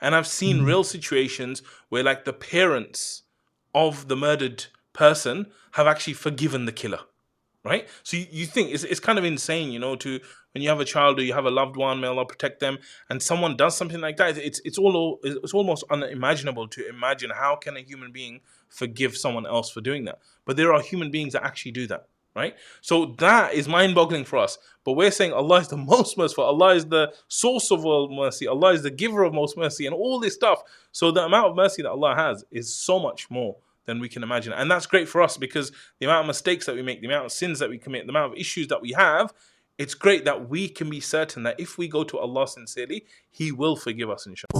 And I've seen real situations where like the parents of the murdered person have actually forgiven the killer. Right? So you think it's kind of insane, to when you have a child or you have a loved one, may Allah protect them, and someone does something like that. It's almost unimaginable to imagine how can a human being forgive someone else for doing that. But there are human beings that actually do that, right? So that is mind-boggling for us. But we're saying Allah is the most merciful. Allah is the source of all mercy. Allah is the giver of most mercy, and all this stuff. So the amount of mercy that Allah has is so much more than we can imagine. And that's great for us because the amount of mistakes that we make, the amount of sins that we commit, the amount of issues that we have, it's great that we can be certain that if we go to Allah sincerely, He will forgive us, inshallah.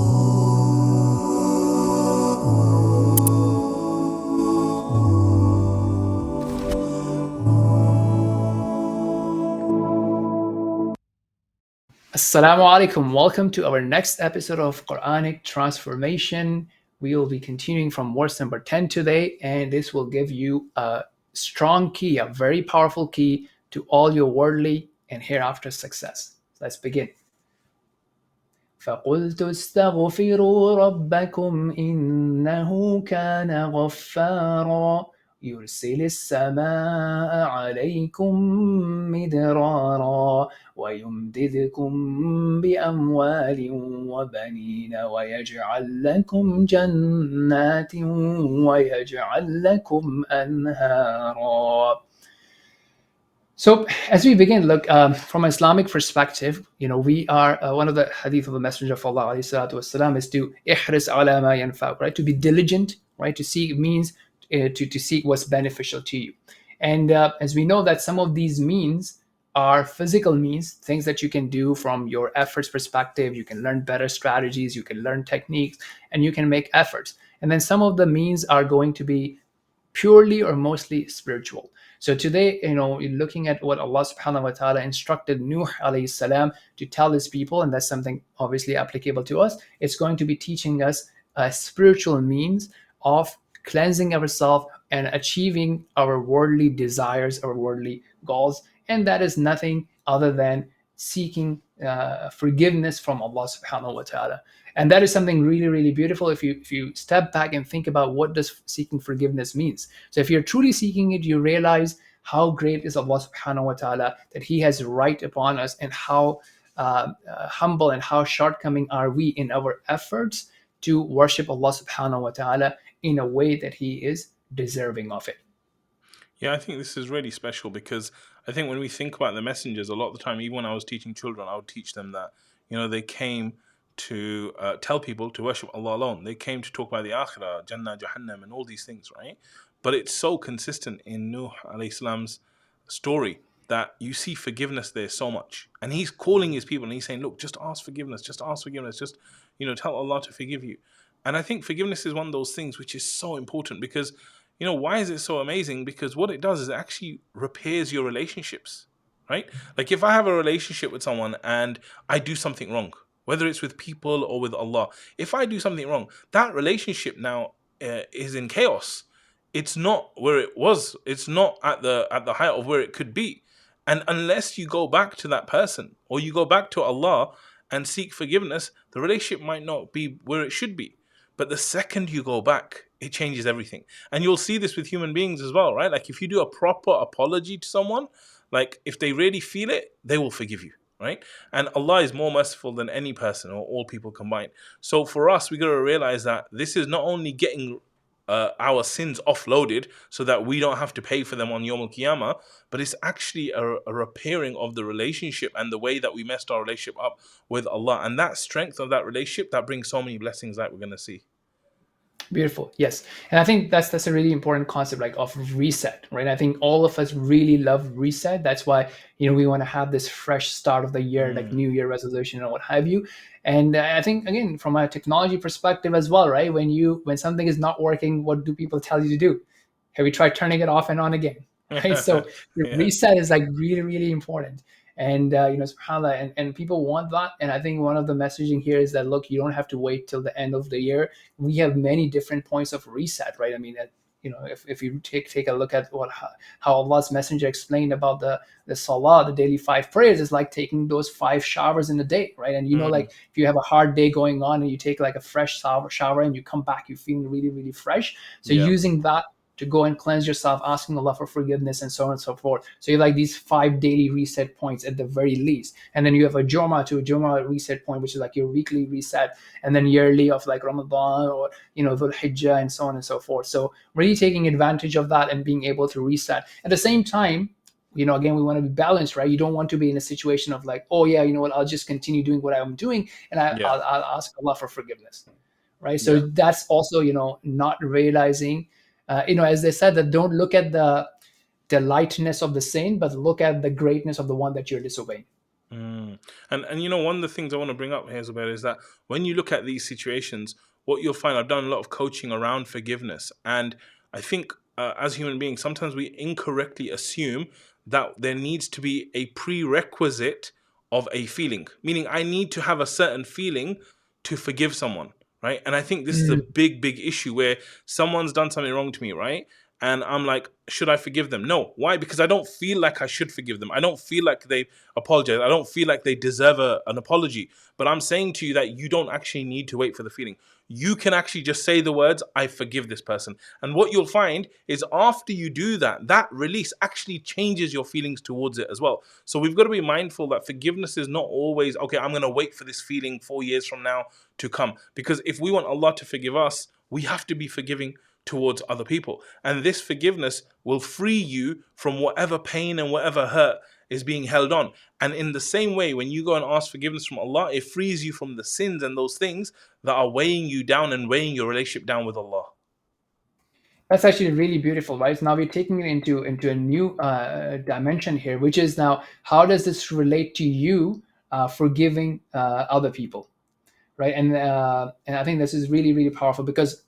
Assalamu alaikum. Welcome to our next episode of Quranic Transformation. We will be continuing from verse number 10 today, and this will give you a strong key, a very powerful key to all your worldly and hereafter success. Let's begin. فَقُلْتُ اسْتَغْفِرُوا رَبَّكُمْ إِنَّهُ كَانَ غَفَّارًا يُرْسِلِ السَّمَاءَ عَلَيْكُمْ مِدْرَارًا وَيُمْدِدْكُمْ بِأَمْوَالٍ وَبَنِينَ وَيَجْعَلْ لَكُمْ جَنَّاتٍ وَيَجْعَلْ لَكُمْ أَنْهَارًا. So as we begin, look, from an Islamic perspective, we are one of the hadith of the Messenger of Allah والسلام, is to ihris ala ma yanfa'uk, right? To be diligent, right? To seek means to seek what's beneficial to you. And as we know that some of these means are physical means, things that you can do from your efforts perspective. You can learn better strategies, you can learn techniques, and you can make efforts. And then some of the means are going to be purely or mostly spiritual. So today, looking at what Allah subhanahu wa ta'ala instructed Nuh alayhi salam to tell his people, and that's something obviously applicable to us, it's going to be teaching us a spiritual means of cleansing ourselves and achieving our worldly desires, our worldly goals. And that is nothing other than seeking forgiveness from Allah subhanahu wa ta'ala. And that is something really, really beautiful if you step back and think about what does seeking forgiveness means. So if you're truly seeking it, you realize how great is Allah subhanahu wa ta'ala, that He has right upon us, and how humble and how shortcoming are we in our efforts to worship Allah subhanahu wa ta'ala in a way that He is deserving of it. Yeah, I think this is really special because I think when we think about the messengers, a lot of the time, even when I was teaching children, I would teach them that, they came to tell people to worship Allah alone. They came to talk about the akhirah, Jannah, Jahannam, and all these things, right? But it's so consistent in Nuh alayhi salam's story that you see forgiveness there so much. And he's calling his people and he's saying, look, just ask forgiveness, just tell Allah to forgive you. And I think forgiveness is one of those things which is so important because, why is it so amazing? Because what it does is it actually repairs your relationships, right? Like if I have a relationship with someone and I do something wrong, whether it's with people or with Allah, if I do something wrong, that relationship now is in chaos. It's not where it was. It's not at the height of where it could be. And unless you go back to that person or you go back to Allah and seek forgiveness, the relationship might not be where it should be. But the second you go back, it changes everything. And you'll see this with human beings as well, right? Like if you do a proper apology to someone, like if they really feel it, they will forgive you, right? And Allah is more merciful than any person or all people combined. So for us, we got to realize that this is not only getting our sins offloaded so that we don't have to pay for them on Yawm al-Qiyamah, but it's actually a repairing of the relationship and the way that we messed our relationship up with Allah. And that strength of that relationship, that brings so many blessings that we're going to see. Beautiful. Yes. And I think that's a really important concept, like of reset, right? I think all of us really love reset. That's why, we want to have this fresh start of the year, like New Year resolution or what have you. And I think, again, from a technology perspective as well, right? When something is not working, what do people tell you to do? Have you tried turning it off and on again? Right. So the reset is like really, really important. And, subhanAllah, and people want that. And I think one of the messaging here is that, look, you don't have to wait till the end of the year. We have many different points of reset, right? I mean, if you take a look at how Allah's Messenger explained about the salah, the daily 5 prayers, is like taking those 5 showers in a day, right? And like if you have a hard day going on and you take like a fresh shower and you come back, you're feeling really, really fresh. So using that to go and cleanse yourself, asking Allah for forgiveness, and so on and so forth. So you have like these 5 daily reset points at the very least. And then you have a Jumu'ah reset point, which is like your weekly reset, and then yearly of like Ramadan or Dhul Hijjah, and so on and so forth. So really taking advantage of that and being able to reset. At the same time, again, we want to be balanced, right? You don't want to be in a situation of like, oh yeah, you know what, I'll just continue doing what I'm doing, and I'll ask Allah for forgiveness, right? So that's also, not realizing, as they said, that don't look at the lightness of the sin, but look at the greatness of the one that you're disobeying. And one of the things I want to bring up here, Zubair, is that when you look at these situations, what you'll find, I've done a lot of coaching around forgiveness, and I think as human beings, sometimes we incorrectly assume that there needs to be a prerequisite of a feeling, meaning I need to have a certain feeling to forgive someone, right? And I think this is a big, big issue where someone's done something wrong to me, right? And I'm like, should I forgive them? No. Why? Because I don't feel like I should forgive them. I don't feel like they apologize. I don't feel like they deserve an apology. But I'm saying to you that you don't actually need to wait for the feeling. You can actually just say the words, I forgive this person. And what you'll find is after you do that, that release actually changes your feelings towards it as well. So we've got to be mindful that forgiveness is not always, okay, I'm going to wait for this feeling 4 years from now to come. Because if we want Allah to forgive us, we have to be forgiving towards other people. And this forgiveness will free you from whatever pain and whatever hurt is being held on. And in the same way, when you go and ask forgiveness from Allah, it frees you from the sins and those things that are weighing you down and weighing your relationship down with Allah. That's actually really beautiful, right? Now we're taking it into a new dimension here, which is now, how does this relate to you forgiving other people, right? And I think this is really, really powerful, because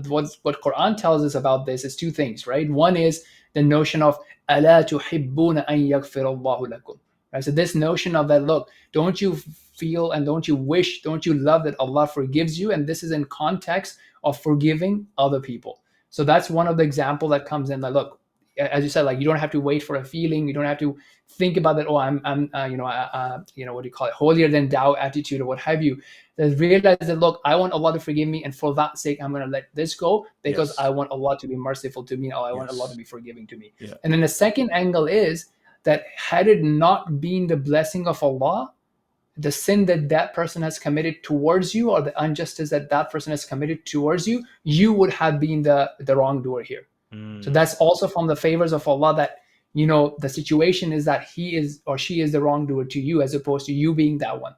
what Quran tells us about this is 2 things, right? One is the notion of أَلَا تُحِبُّونَ أَن يَغْفِرَ اللَّهُ لَكُمْ, right? So this notion of that, look, don't you feel and don't you wish, don't you love that Allah forgives you? And this is in context of forgiving other people. So that's one of the example that comes in. Like, look, as you said, like, you don't have to wait for a feeling. You don't have to think about that. Oh, I'm what do you call it? Holier than thou attitude or what have you. Then realize that, look, I want Allah to forgive me, and for that sake, I'm going to let this go, because I want Allah to be merciful to me, or I want Allah to be forgiving to me. Yeah. And then the second angle is that had it not been the blessing of Allah, the sin that person has committed towards you, or the injustice that person has committed towards you, you would have been the wrongdoer here. So that's also from the favors of Allah, that the situation is that he is or she is the wrongdoer to you, as opposed to you being that one.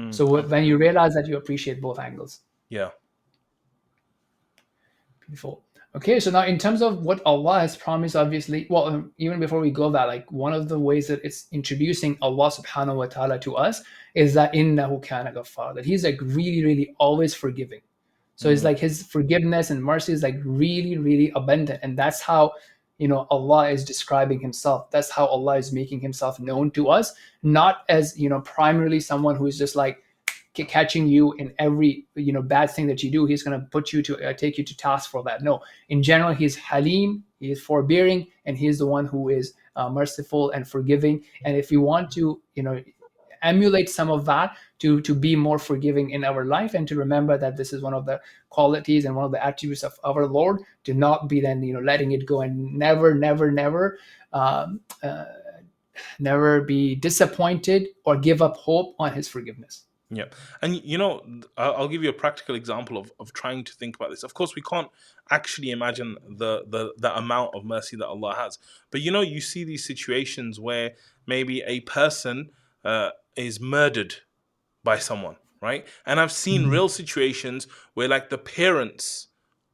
So when you realize that, you appreciate both angles. Yeah. Beautiful. Okay, so now in terms of what Allah has promised, obviously, well, even before we go that, like, one of the ways that it's introducing Allah subhanahu wa ta'ala to us is that innahu kana ghaffar, that he's like really, really always forgiving. So it's like his forgiveness and mercy is like really, really abundant. And that's how, Allah is describing himself. That's how Allah is making himself known to us, not as, primarily someone who is just like catching you in every, bad thing that you do. He's going to put you to take you to task for that. No, in general, he's Halim, he is forbearing, and he is the one who is merciful and forgiving. And if you want to, emulate some of that to be more forgiving in our life, and to remember that this is one of the qualities and one of the attributes of our Lord, to not be then letting it go, and never be disappointed or give up hope on his forgiveness. Yeah. And I'll give you a practical example of trying to think about this. Of course, we can't actually imagine the amount of mercy that Allah has, but you see these situations where maybe a person is murdered by someone, right? And I've seen real situations where, like, the parents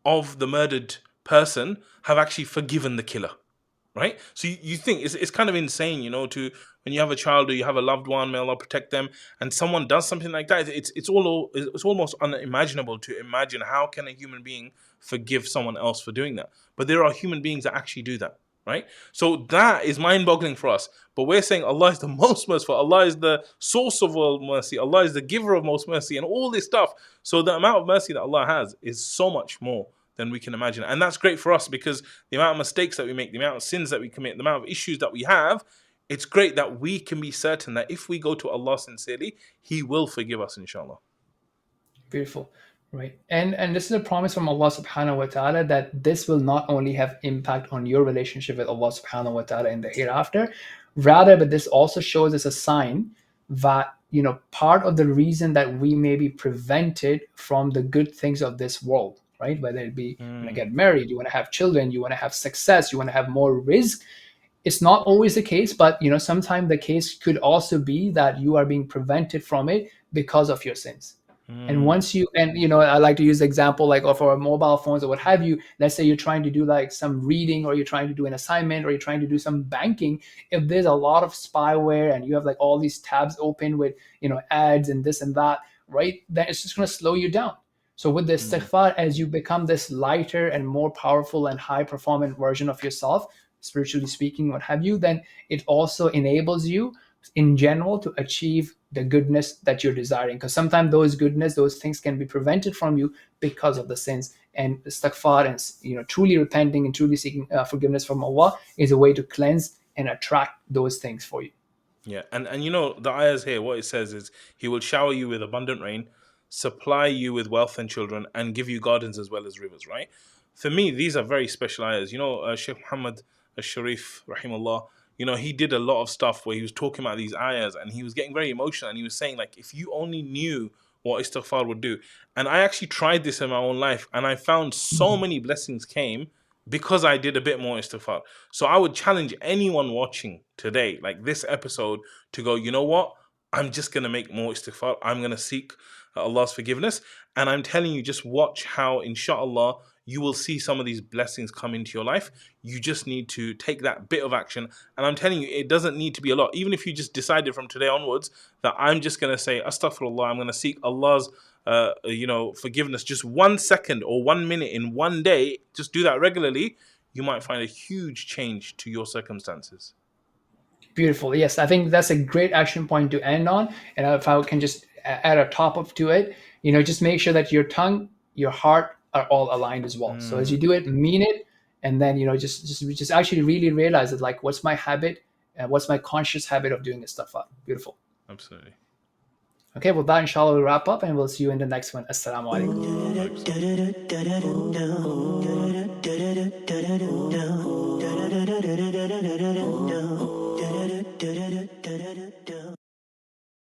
of the murdered person have actually forgiven the killer, right? So you think it's kind of insane, to when you have a child or you have a loved one, may Allah protect them, and someone does something like that. It's almost unimaginable to imagine, how can a human being forgive someone else for doing that? But there are human beings that actually do that. Right? So that is mind-boggling for us. But we're saying Allah is the most merciful. Allah is the source of all mercy. Allah is the giver of most mercy, and all this stuff. So the amount of mercy that Allah has is so much more than we can imagine. And that's great for us, because the amount of mistakes that we make, the amount of sins that we commit, the amount of issues that we have, it's great that we can be certain that if we go to Allah sincerely, He will forgive us, inshallah. Beautiful. Right. And this is a promise from Allah subhanahu wa ta'ala that this will not only have impact on your relationship with Allah subhanahu wa ta'ala in the hereafter, rather, but this also shows us a sign that, part of the reason that we may be prevented from the good things of this world, right? Whether it be you want to get married, you want to have children, you want to have success, you want to have more risk. It's not always the case, but sometimes the case could also be that you are being prevented from it because of your sins. And once I like to use the example like of our mobile phones or what have you. Let's say you're trying to do like some reading, or you're trying to do an assignment, or you're trying to do some banking. If there's a lot of spyware and you have like all these tabs open with ads and this and that, right? Then it's just going to slow you down. So with the istighfar, as you become this lighter and more powerful and high performant version of yourself, spiritually speaking, what have you, then it also enables you in general to achieve the goodness that you're desiring, because sometimes those things can be prevented from you because of the sins. And istighfar and truly repenting and truly seeking forgiveness from Allah is a way to cleanse and attract those things for you. Yeah, and the ayahs here, what it says is, He will shower you with abundant rain, supply you with wealth and children, and give you gardens as well as rivers, right? For me, these are very special ayahs. Sheikh Mohammed al-Sharif, rahimahullah, he did a lot of stuff where he was talking about these ayahs, and he was getting very emotional, and he was saying, like, if you only knew what istighfar would do. And I actually tried this in my own life, and I found so many blessings came because I did a bit more istighfar. So I would challenge anyone watching today, like this episode, to go, you know what? I'm just going to make more istighfar. I'm going to seek Allah's forgiveness. And I'm telling you, just watch how, inshallah, you will see some of these blessings come into your life. You just need to take that bit of action. And I'm telling you, it doesn't need to be a lot. Even if you just decided from today onwards that I'm just going to say, astaghfirullah, I'm going to seek Allah's forgiveness, just 1 second or 1 minute in one day, just do that regularly, you might find a huge change to your circumstances. Beautiful. Yes, I think that's a great action point to end on. And if I can just add a top up to it, just make sure that your tongue, your heart are all aligned as well. So as you do it, mean it, and then just actually really realize it, like, what's my habit and what's my conscious habit of doing this stuff up. Beautiful. Absolutely. Okay, well, that inshallah will wrap up, and we'll see you in the next one. Assalamu alaikum.